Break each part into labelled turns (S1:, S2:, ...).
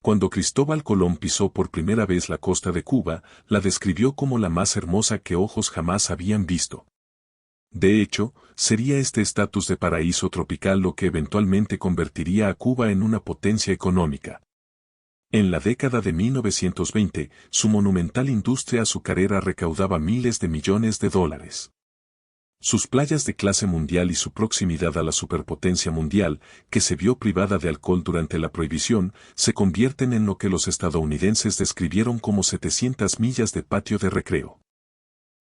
S1: Cuando Cristóbal Colón pisó por primera vez la costa de Cuba, la describió como la más hermosa que ojos jamás habían visto. De hecho, sería este estatus de paraíso tropical lo que eventualmente convertiría a Cuba en una potencia económica. En la década de 1920, su monumental industria azucarera recaudaba miles de millones de dólares. Sus playas de clase mundial y su proximidad a la superpotencia mundial, que se vio privada de alcohol durante la prohibición, se convierten en lo que los estadounidenses describieron como 700 millas de patio de recreo.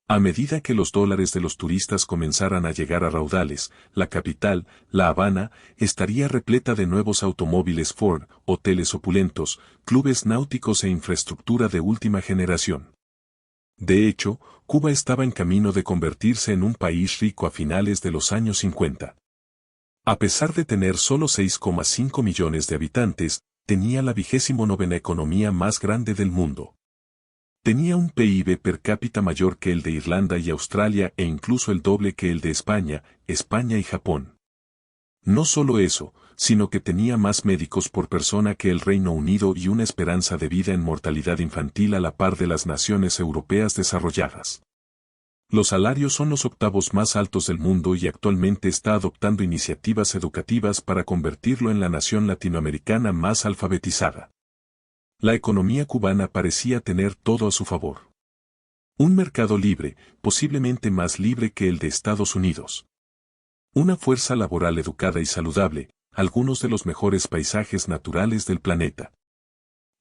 S1: A medida que los dólares de los turistas comenzaran a llegar a raudales, la capital, La Habana, estaría repleta de nuevos automóviles Ford, hoteles opulentos, clubes náuticos e infraestructura de última generación. De hecho, Cuba estaba en camino de convertirse en un país rico a finales de los años 50. A pesar de tener solo 6,5 millones de habitantes, tenía la 29ª economía más grande del mundo. Tenía un PIB per cápita mayor que el de Irlanda y Australia e incluso el doble que el de España y Japón. No solo eso, sino que tenía más médicos por persona que el Reino Unido y una esperanza de vida en mortalidad infantil a la par de las naciones europeas desarrolladas. Los salarios son los 8º más altos del mundo y actualmente está adoptando iniciativas educativas para convertirlo en la nación latinoamericana más alfabetizada. La economía cubana parecía tener todo a su favor. Un mercado libre, posiblemente más libre que el de Estados Unidos. Una fuerza laboral educada y saludable, algunos de los mejores paisajes naturales del planeta.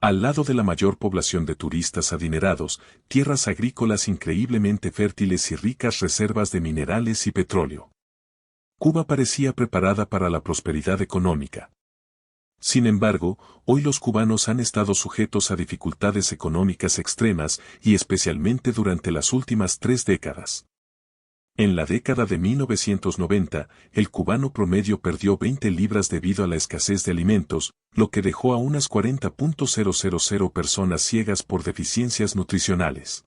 S1: Al lado de la mayor población de turistas adinerados, tierras agrícolas increíblemente fértiles y ricas reservas de minerales y petróleo. Cuba parecía preparada para la prosperidad económica. Sin embargo, hoy los cubanos han estado sujetos a dificultades económicas extremas y especialmente durante las últimas 3 décadas. En la década de 1990, el cubano promedio perdió 20 libras debido a la escasez de alimentos, lo que dejó a unas 40.000 personas ciegas por deficiencias nutricionales.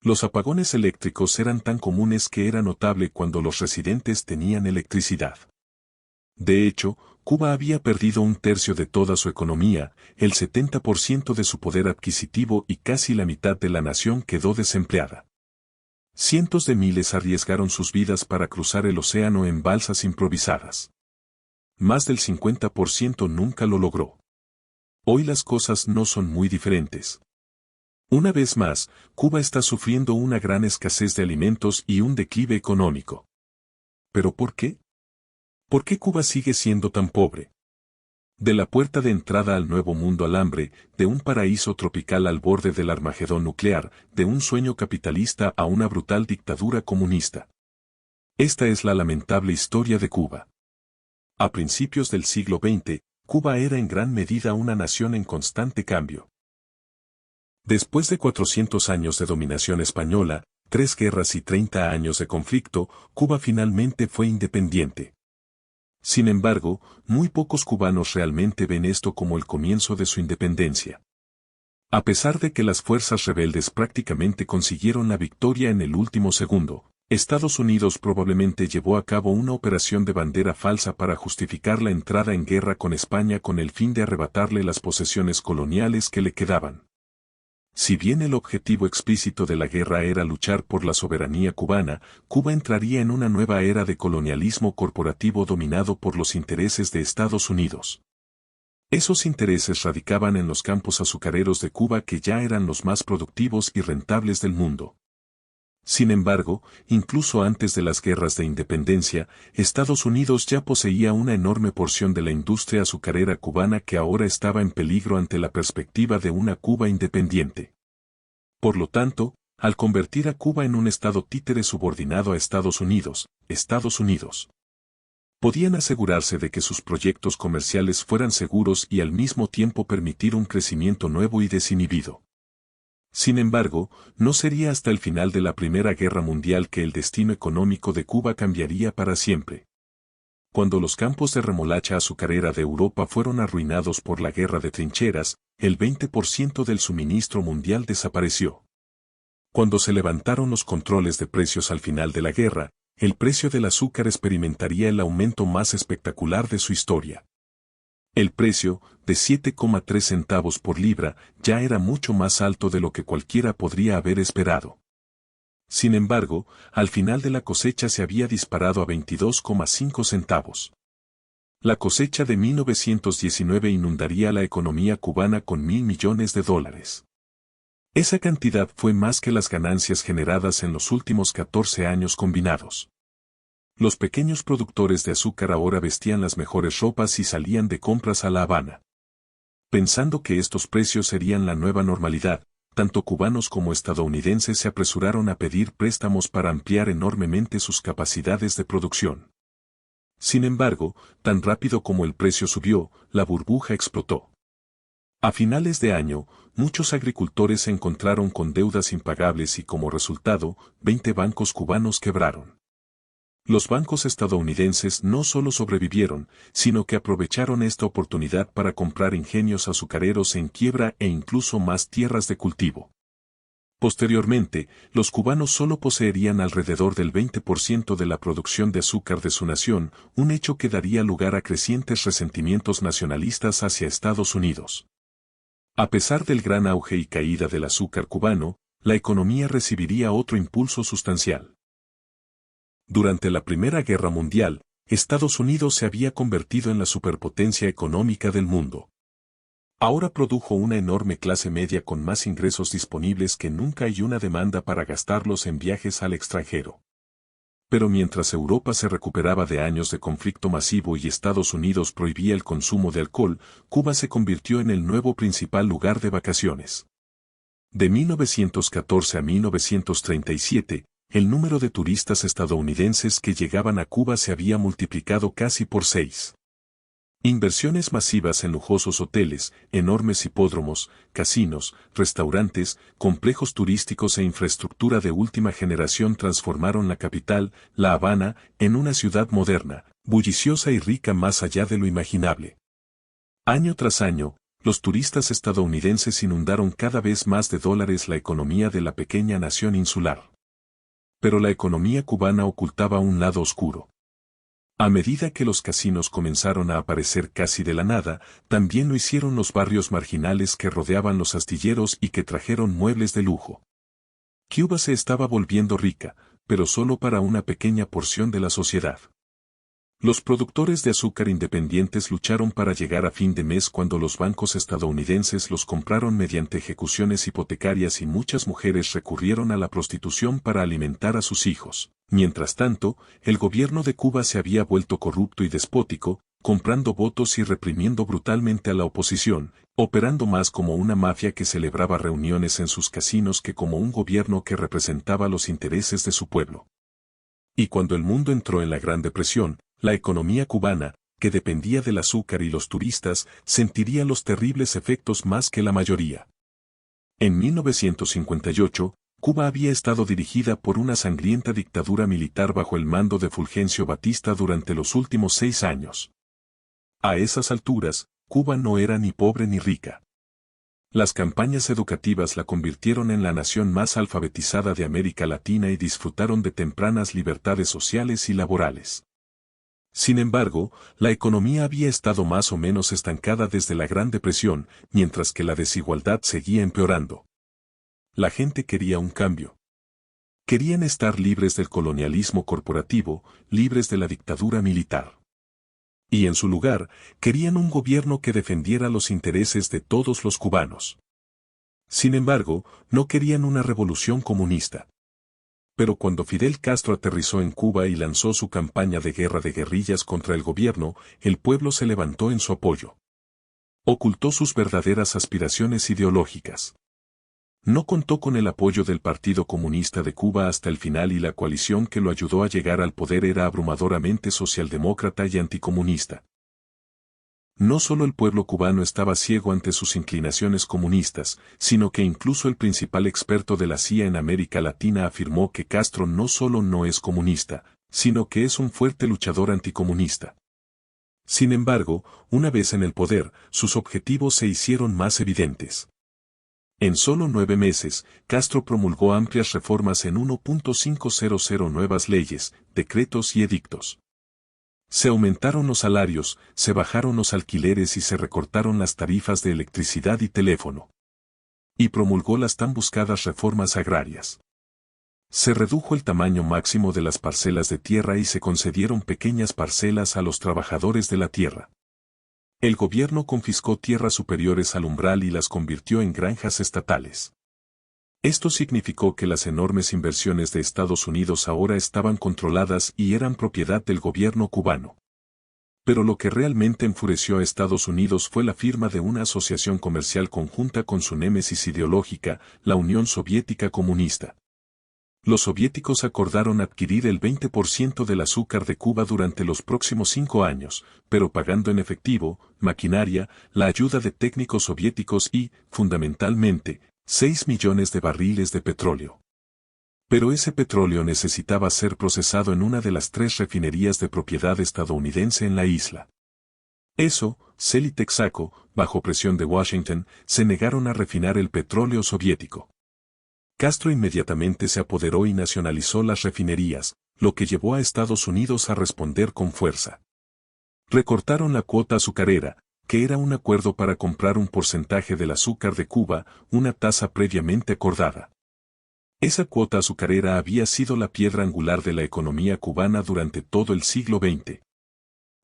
S1: Los apagones eléctricos eran tan comunes que era notable cuando los residentes tenían electricidad. De hecho, Cuba había perdido 1/3 de toda su economía, el 70% de su poder adquisitivo y casi la mitad de la nación quedó desempleada. Cientos de miles arriesgaron sus vidas para cruzar el océano en balsas improvisadas. Más del 50% nunca lo logró. Hoy las cosas no son muy diferentes. Una vez más, Cuba está sufriendo una gran escasez de alimentos y un declive económico. ¿Pero por qué? ¿Por qué Cuba sigue siendo tan pobre? De la puerta de entrada al nuevo mundo al hambre, de un paraíso tropical al borde del Armagedón nuclear, de un sueño capitalista a una brutal dictadura comunista. Esta es la lamentable historia de Cuba. A principios del siglo XX, Cuba era en gran medida una nación en constante cambio. Después de 400 años de dominación española, 3 guerras y 30 años de conflicto, Cuba finalmente fue independiente. Sin embargo, muy pocos cubanos realmente ven esto como el comienzo de su independencia. A pesar de que las fuerzas rebeldes prácticamente consiguieron la victoria en el último segundo, Estados Unidos probablemente llevó a cabo una operación de bandera falsa para justificar la entrada en guerra con España con el fin de arrebatarle las posesiones coloniales que le quedaban. Si bien el objetivo explícito de la guerra era luchar por la soberanía cubana, Cuba entraría en una nueva era de colonialismo corporativo dominado por los intereses de Estados Unidos. Esos intereses radicaban en los campos azucareros de Cuba que ya eran los más productivos y rentables del mundo. Sin embargo, incluso antes de las guerras de independencia, Estados Unidos ya poseía una enorme porción de la industria azucarera cubana que ahora estaba en peligro ante la perspectiva de una Cuba independiente. Por lo tanto, al convertir a Cuba en un estado títere subordinado a Estados Unidos, podían asegurarse de que sus proyectos comerciales fueran seguros y al mismo tiempo permitir un crecimiento nuevo y desinhibido. Sin embargo, no sería hasta el final de la Primera Guerra Mundial que el destino económico de Cuba cambiaría para siempre. Cuando los campos de remolacha azucarera de Europa fueron arruinados por la guerra de trincheras, el 20% del suministro mundial desapareció. Cuando se levantaron los controles de precios al final de la guerra, el precio del azúcar experimentaría el aumento más espectacular de su historia. El precio, de 7,3 centavos por libra, ya era mucho más alto de lo que cualquiera podría haber esperado. Sin embargo, al final de la cosecha se había disparado a 22,5 centavos. La cosecha de 1919 inundaría la economía cubana con $1.000 millones. Esa cantidad fue más que las ganancias generadas en los últimos 14 años combinados. Los pequeños productores de azúcar ahora vestían las mejores ropas y salían de compras a La Habana. Pensando que estos precios serían la nueva normalidad, tanto cubanos como estadounidenses se apresuraron a pedir préstamos para ampliar enormemente sus capacidades de producción. Sin embargo, tan rápido como el precio subió, la burbuja explotó. A finales de año, muchos agricultores se encontraron con deudas impagables y como resultado, 20 bancos cubanos quebraron. Los bancos estadounidenses no solo sobrevivieron, sino que aprovecharon esta oportunidad para comprar ingenios azucareros en quiebra e incluso más tierras de cultivo. Posteriormente, los cubanos solo poseerían alrededor del 20% de la producción de azúcar de su nación, un hecho que daría lugar a crecientes resentimientos nacionalistas hacia Estados Unidos. A pesar del gran auge y caída del azúcar cubano, la economía recibiría otro impulso sustancial. Durante la Primera Guerra Mundial, Estados Unidos se había convertido en la superpotencia económica del mundo. Ahora produjo una enorme clase media con más ingresos disponibles que nunca y una demanda para gastarlos en viajes al extranjero. Pero mientras Europa se recuperaba de años de conflicto masivo y Estados Unidos prohibía el consumo de alcohol, Cuba se convirtió en el nuevo principal lugar de vacaciones. De 1914 a 1937, el número de turistas estadounidenses que llegaban a Cuba se había multiplicado casi por 6. Inversiones masivas en lujosos hoteles, enormes hipódromos, casinos, restaurantes, complejos turísticos e infraestructura de última generación transformaron la capital, La Habana, en una ciudad moderna, bulliciosa y rica más allá de lo imaginable. Año tras año, los turistas estadounidenses inundaron cada vez más de dólares la economía de la pequeña nación insular. Pero la economía cubana ocultaba un lado oscuro. A medida que los casinos comenzaron a aparecer casi de la nada, también lo hicieron los barrios marginales que rodeaban los astilleros y que trajeron muebles de lujo. Cuba se estaba volviendo rica, pero solo para una pequeña porción de la sociedad. Los productores de azúcar independientes lucharon para llegar a fin de mes cuando los bancos estadounidenses los compraron mediante ejecuciones hipotecarias y muchas mujeres recurrieron a la prostitución para alimentar a sus hijos. Mientras tanto, el gobierno de Cuba se había vuelto corrupto y despótico, comprando votos y reprimiendo brutalmente a la oposición, operando más como una mafia que celebraba reuniones en sus casinos que como un gobierno que representaba los intereses de su pueblo. Y cuando el mundo entró en la Gran Depresión, la economía cubana, que dependía del azúcar y los turistas, sentiría los terribles efectos más que la mayoría. En 1958, Cuba había estado dirigida por una sangrienta dictadura militar bajo el mando de Fulgencio Batista durante los últimos 6 años. A esas alturas, Cuba no era ni pobre ni rica. Las campañas educativas la convirtieron en la nación más alfabetizada de América Latina y disfrutaron de tempranas libertades sociales y laborales. Sin embargo, la economía había estado más o menos estancada desde la Gran Depresión, mientras que la desigualdad seguía empeorando. La gente quería un cambio. Querían estar libres del colonialismo corporativo, libres de la dictadura militar. Y en su lugar, querían un gobierno que defendiera los intereses de todos los cubanos. Sin embargo, no querían una revolución comunista. Pero cuando Fidel Castro aterrizó en Cuba y lanzó su campaña de guerra de guerrillas contra el gobierno, el pueblo se levantó en su apoyo. Ocultó sus verdaderas aspiraciones ideológicas. No contó con el apoyo del Partido Comunista de Cuba hasta el final y la coalición que lo ayudó a llegar al poder era abrumadoramente socialdemócrata y anticomunista. No solo el pueblo cubano estaba ciego ante sus inclinaciones comunistas, sino que incluso el principal experto de la CIA en América Latina afirmó que Castro no solo no es comunista, sino que es un fuerte luchador anticomunista. Sin embargo, una vez en el poder, sus objetivos se hicieron más evidentes. En solo 9 meses, Castro promulgó amplias reformas en 1.500 nuevas leyes, decretos y edictos. Se aumentaron los salarios, se bajaron los alquileres y se recortaron las tarifas de electricidad y teléfono. Y promulgó las tan buscadas reformas agrarias. Se redujo el tamaño máximo de las parcelas de tierra y se concedieron pequeñas parcelas a los trabajadores de la tierra. El gobierno confiscó tierras superiores al umbral y las convirtió en granjas estatales. Esto significó que las enormes inversiones de Estados Unidos ahora estaban controladas y eran propiedad del gobierno cubano. Pero lo que realmente enfureció a Estados Unidos fue la firma de una asociación comercial conjunta con su némesis ideológica, la Unión Soviética Comunista. Los soviéticos acordaron adquirir el 20% del azúcar de Cuba durante los próximos 5 años, pero pagando en efectivo, maquinaria, la ayuda de técnicos soviéticos y, fundamentalmente, 6 millones de barriles de petróleo. Pero ese petróleo necesitaba ser procesado en una de las 3 refinerías de propiedad estadounidense en la isla. Eso, Shell y Texaco, bajo presión de Washington, se negaron a refinar el petróleo soviético. Castro inmediatamente se apoderó y nacionalizó las refinerías, lo que llevó a Estados Unidos a responder con fuerza. Recortaron la cuota azucarera, que era un acuerdo para comprar un porcentaje del azúcar de Cuba, una tasa previamente acordada. Esa cuota azucarera había sido la piedra angular de la economía cubana durante todo el siglo XX.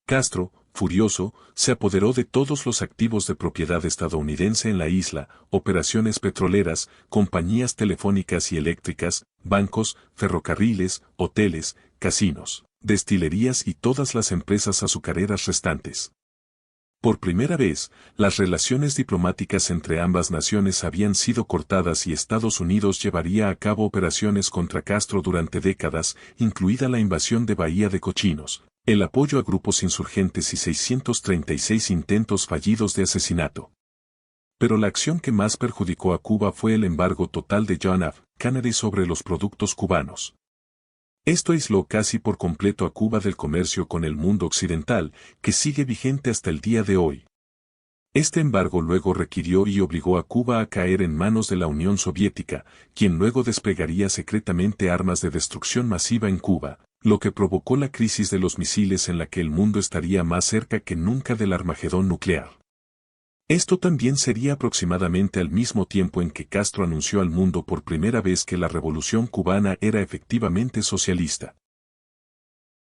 S1: Castro, furioso, se apoderó de todos los activos de propiedad estadounidense en la isla, operaciones petroleras, compañías telefónicas y eléctricas, bancos, ferrocarriles, hoteles, casinos, destilerías y todas las empresas azucareras restantes. Por primera vez, las relaciones diplomáticas entre ambas naciones habían sido cortadas y Estados Unidos llevaría a cabo operaciones contra Castro durante décadas, incluida la invasión de Bahía de Cochinos, el apoyo a grupos insurgentes y 636 intentos fallidos de asesinato. Pero la acción que más perjudicó a Cuba fue el embargo total de John F. Kennedy sobre los productos cubanos. Esto aisló casi por completo a Cuba del comercio con el mundo occidental, que sigue vigente hasta el día de hoy. Este embargo luego requirió y obligó a Cuba a caer en manos de la Unión Soviética, quien luego desplegaría secretamente armas de destrucción masiva en Cuba, lo que provocó la crisis de los misiles en la que el mundo estaría más cerca que nunca del Armagedón nuclear. Esto también sería aproximadamente al mismo tiempo en que Castro anunció al mundo por primera vez que la revolución cubana era efectivamente socialista.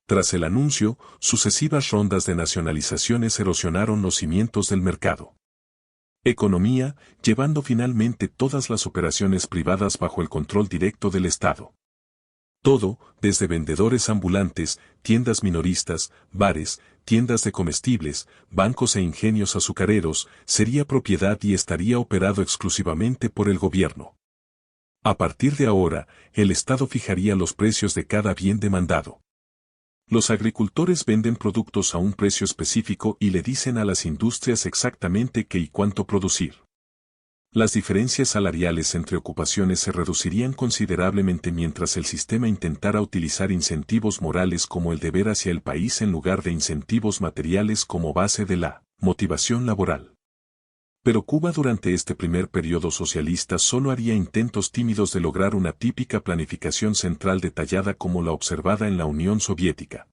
S1: Tras el anuncio, sucesivas rondas de nacionalizaciones erosionaron los cimientos del mercado. Economía, llevando finalmente todas las operaciones privadas bajo el control directo del Estado. Todo, desde vendedores ambulantes, tiendas minoristas, bares, tiendas de comestibles, bancos e ingenios azucareros, sería propiedad y estaría operado exclusivamente por el gobierno. A partir de ahora, el Estado fijaría los precios de cada bien demandado. Los agricultores venden productos a un precio específico y le dicen a las industrias exactamente qué y cuánto producir. Las diferencias salariales entre ocupaciones se reducirían considerablemente mientras el sistema intentara utilizar incentivos morales como el deber hacia el país en lugar de incentivos materiales como base de la motivación laboral. Pero Cuba durante este primer periodo socialista solo haría intentos tímidos de lograr una típica planificación central detallada como la observada en la Unión Soviética.